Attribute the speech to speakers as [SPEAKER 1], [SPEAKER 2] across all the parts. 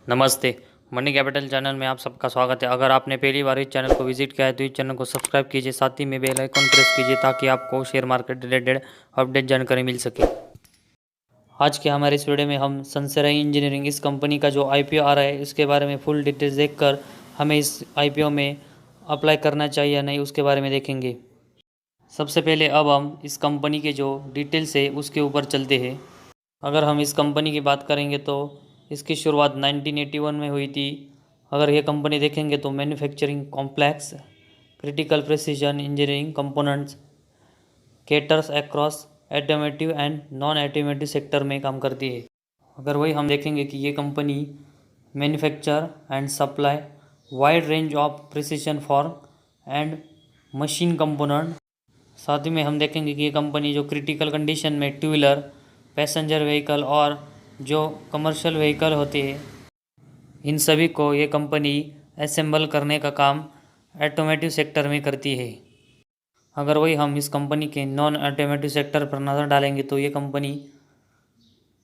[SPEAKER 1] नमस्ते। Money capital channel में आप सबका स्वागत है। अगर आपने पहली बार इस चैनल को विजिट किया है तो इस चैनल को सब्सक्राइब कीजिए, साथ ही में बेल आइकन प्रेस कीजिए ताकि आपको शेयर मार्केट रिलेटेड अपडेट जानकारी मिल सके। आज के हमारे इस वीडियो में हम सनसराई इंजीनियरिंग इस कंपनी का जो IPO आ रहा है इसके बारे में फुल डिटेल्स देखकर हमें इस IPO में अप्लाई करना चाहिए या नहीं उसके बारे में देखेंगे। सबसे पहले अब हम इस कंपनी के जो डिटेल्स है उसके ऊपर चलते हैं। अगर हम इस कंपनी की बात करेंगे तो इसकी शुरुआत 1981 में हुई थी। अगर ये कंपनी देखेंगे तो manufacturing complex critical precision engineering components caters across automotive and non automotive sector में काम करती है। अगर वही हम देखेंगे कि ये company manufacture and supply wide range of precision form and machine component. साथ ही में हम देखेंगे कि ये कंपनी जो क्रिटिकल कंडीशन में टू व्हीलर पैसेंजर व्हीकल और जो कमर्शियल व्हीकल होते हैं इन सभी को ये कंपनी असेंबल करने का काम ऑटोमेटिव सेक्टर में करती है। अगर वही हम इस कंपनी के नॉन ऑटोमेटिव सेक्टर पर नज़र डालेंगे तो ये company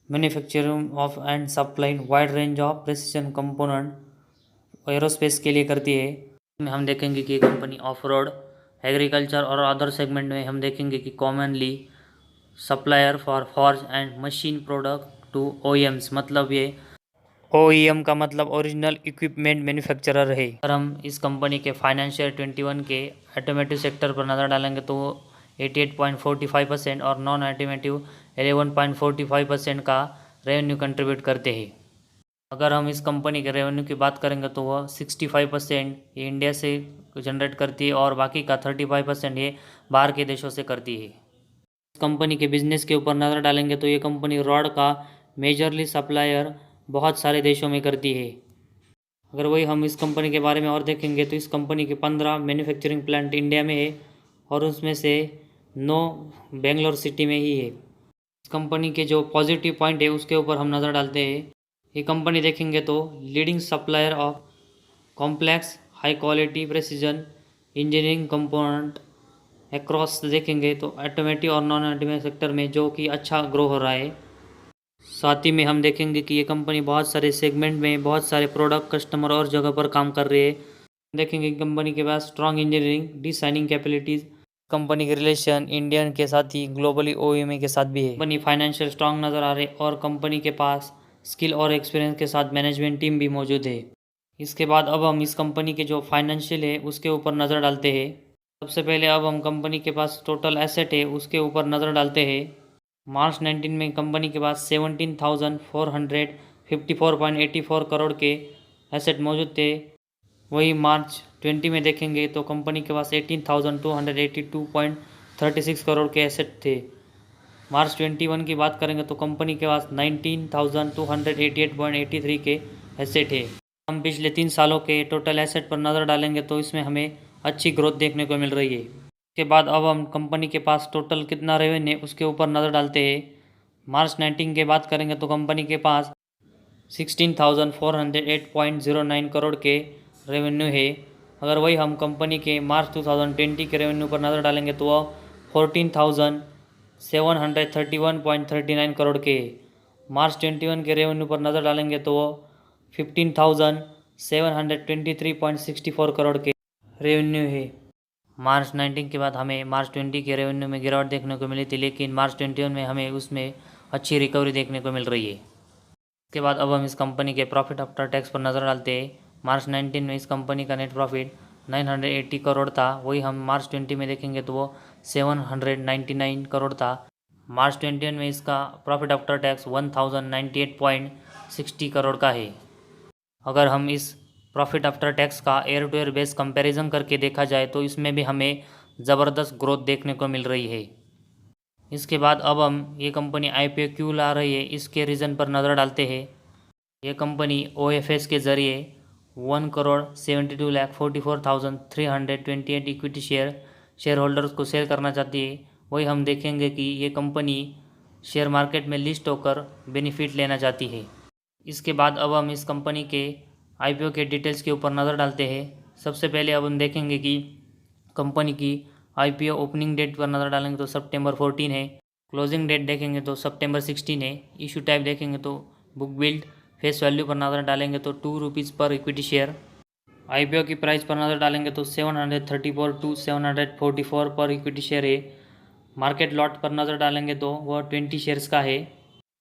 [SPEAKER 1] manufacturing of and supply wide range of precision component aerospace के लिए करती है। हम देखेंगे कि ये कंपनी ऑफ रोड एग्रीकल्चर और अदर सेगमेंट में हम देखेंगे कि commonly supplier for forge and machine product to OEMs, मतलब ये OEM का मतलब ओरिजिनल इक्विपमेंट मैन्युफैक्चरर है। अगर हम इस कंपनी के फाइनेंशियल 21 के ऑटोमेटिव सेक्टर पर नज़र डालेंगे तो 88.45% और नॉन ऑटोमेटिव 11.45% का रेवेन्यू कंट्रीब्यूट करते हैं। अगर हम इस कंपनी के रेवेन्यू की बात करेंगे तो वह 65% ये इंडिया से जनरेट करती है और बाकी का 35% ये बाहर के देशों से करती है। इस कंपनी के बिजनेस के ऊपर नज़र डालेंगे तो ये कंपनी रॉड का मेजरली सप्लायर बहुत सारे देशों में करती है। अगर वही हम इस कंपनी के बारे में और देखेंगे तो इस कंपनी के 15 मैन्युफैक्चरिंग प्लांट इंडिया में है और उसमें से 9 बेंगलोर सिटी में ही है। इस कंपनी के जो पॉजिटिव पॉइंट है उसके ऊपर हम नज़र डालते हैं। ये कंपनी देखेंगे तो leading supplier of complex high quality precision engineering component across देखेंगे तो ऑटोमेटिव और नॉन ऑटोमेटिव सेक्टर में जो कि अच्छा ग्रो हो रहा है। साथ ही में हम देखेंगे कि ये कंपनी बहुत सारे सेगमेंट में बहुत सारे प्रोडक्ट कस्टमर और जगह पर काम कर रही है। देखेंगे कि कंपनी के पास strong engineering designing capabilities, company के रिलेशन इंडियन के साथ ही ग्लोबली OEM के साथ भी है। कंपनी फाइनेंशियल स्ट्रॉन्ग नज़र आ रही है और कंपनी के पास स्किल और एक्सपीरियंस के साथ मैनेजमेंट टीम भी मौजूद है। इसके बाद अब हम इस कंपनी के जो फाइनेंशियल है उसके ऊपर नज़र डालते हैं। सबसे पहले अब हम कंपनी के पास टोटल एसेट है उसके ऊपर नज़र डालते हैं। मार्च 19 में कंपनी के पास 17,454.84 करोड़ के एसेट मौजूद थे। वही मार्च 20 में देखेंगे तो कंपनी के पास 18,282.36 करोड़ के एसेट थे। मार्च 21 की बात करेंगे तो कंपनी के पास 19,288.83 के एसेट है। हम पिछले 3 सालों के टोटल एसेट पर नज़र डालेंगे तो इसमें हमें अच्छी ग्रोथ देखने को मिल रही है। उसके बाद अब हम कंपनी के पास टोटल कितना रेवेन्यू उसके ऊपर नज़र डालते हैं। मार्च 19 के बात करेंगे तो कंपनी के पास 16,408.09 करोड़ के रेवेन्यू है। अगर वही हम कंपनी के मार्च 2020 के रेवेन्यू पर नज़र डालेंगे तो वह 14,731.39 करोड़ के है। मार्च 21 के रेवेन्यू पर नज़र डालेंगे तो वह 15,723.64 करोड़ के रेवेन्यू है। मार्च 19 के बाद हमें मार्च 20 के रेवेन्यू में गिरावट देखने को मिली थी, लेकिन मार्च 21 में हमें उसमें अच्छी रिकवरी देखने को मिल रही है। इसके बाद अब हम इस कंपनी के प्रॉफिट आफ्टर टैक्स पर नज़र डालते हैं। मार्च 19 में इस कंपनी का नेट प्रॉफिट 980 करोड़ था। वही हम मार्च 20 में देखेंगे तो वो 799 करोड़ था। मार्च 21 में इसका प्रॉफिट आफ्टर टैक्स 1098.60 करोड़ का है। अगर हम इस प्रॉफिट आफ्टर टैक्स का year two year base comparison करके देखा जाए तो इसमें भी हमें ज़बरदस्त ग्रोथ देखने को मिल रही है। इसके बाद अब हम ये कंपनी IPO क्यों ला रही है इसके रीज़न पर नज़र डालते हैं। ये कंपनी OFS के ज़रिए 1,72,44,328 इक्विटी शेयर होल्डर्स को सेल करना चाहती है। वही हम देखेंगे कि ये कंपनी शेयर मार्केट में लिस्ट होकर बेनिफिट लेना चाहती है। इसके बाद अब हम इस कंपनी के IPO के डिटेल्स के ऊपर नज़र डालते हैं। सबसे पहले अब हम देखेंगे कि कंपनी की IPO ओपनिंग डेट पर नज़र डालेंगे तो सितंबर 14 है। क्लोजिंग डेट देखेंगे तो सितंबर 16 है। इशू टाइप देखेंगे तो बुक बिल्ड फेस वैल्यू पर नज़र डालेंगे तो 2 रुपीज़ पर इक्विटी शेयर। आईपीओ की प्राइस पर नज़र डालेंगे तो 734 टू 744 पर इक्विटी शेयर है। मार्केट लॉट पर नज़र डालेंगे तो वह 20 शेयर्स का है।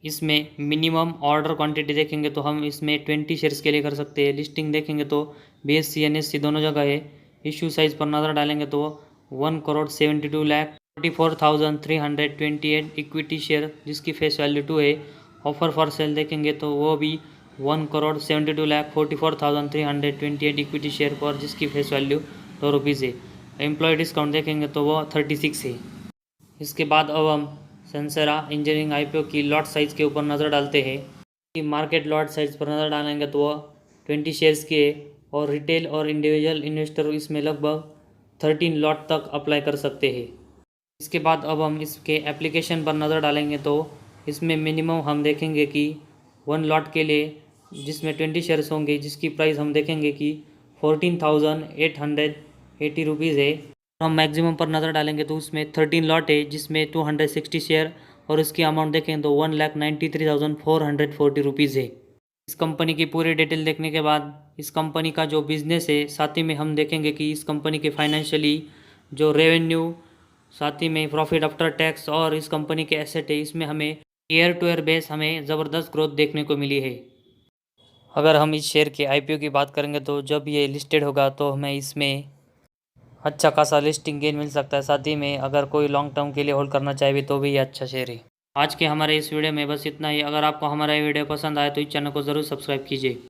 [SPEAKER 1] इसमें मिनिमम ऑर्डर क्वांटिटी देखेंगे तो हम इसमें 20 शेयर्स के लिए कर सकते हैं। लिस्टिंग देखेंगे तो BSE NSE दोनों जगह है। इशू साइज़ पर नज़र डालेंगे तो 1,72,44,328 इक्विटी शेयर जिसकी फेस वैल्यू 2 है। ऑफर फॉर सेल देखेंगे तो वो भी 1,72,44,328 इक्विटी शेयर पर जिसकी फेस वैल्यू 2 रुपीज़ है। एम्प्लॉय डिस्काउंट देखेंगे तो वो 36 है। इसके बाद अब हम सेंसेरा इंजीनियरिंग IPO की लॉट साइज़ के ऊपर नज़र डालते हैं कि मार्केट लॉट साइज़ पर नज़र डालेंगे तो वह 20 शेयर्स के और रिटेल और इंडिविजुअल इन्वेस्टर इसमें लगभग 13 लॉट तक अप्लाई कर सकते हैं। इसके बाद अब हम इसके एप्लीकेशन पर नज़र डालेंगे तो इसमें मिनिमम हम देखेंगे कि 1 लॉट के लिए जिसमें 20 शेयर्स होंगे जिसकी प्राइस हम देखेंगे कि 14,880 रुपीज़ है। हम मैक्सिमम पर नज़र डालेंगे तो उसमें 13 लॉट है जिसमें 260 शेयर और इसकी अमाउंट देखें तो 1,93,440 रुपीज़ है। इस कंपनी की पूरी डिटेल देखने के बाद इस कंपनी का जो बिज़नेस है साथ ही में हम देखेंगे कि इस कंपनी के फाइनेंशियली जो रेवेन्यू साथ ही में प्रॉफिट आफ्टर टैक्स और इस कंपनी के एसेट है इसमें हमें ईयर टू ईयर बेस हमें ज़बरदस्त ग्रोथ देखने को मिली है। अगर हम इस शेयर के IPO की बात करेंगे तो जब ये लिस्टेड होगा तो हमें इसमें अच्छा खासा लिस्टिंग गेन मिल सकता है। साथ ही में अगर कोई लॉन्ग टर्म के लिए होल्ड करना चाहे भी तो भी ये अच्छा शेयर है। आज के हमारे इस वीडियो में बस इतना ही। अगर आपको हमारा ये वीडियो पसंद आए तो इस चैनल को ज़रूर सब्सक्राइब कीजिए।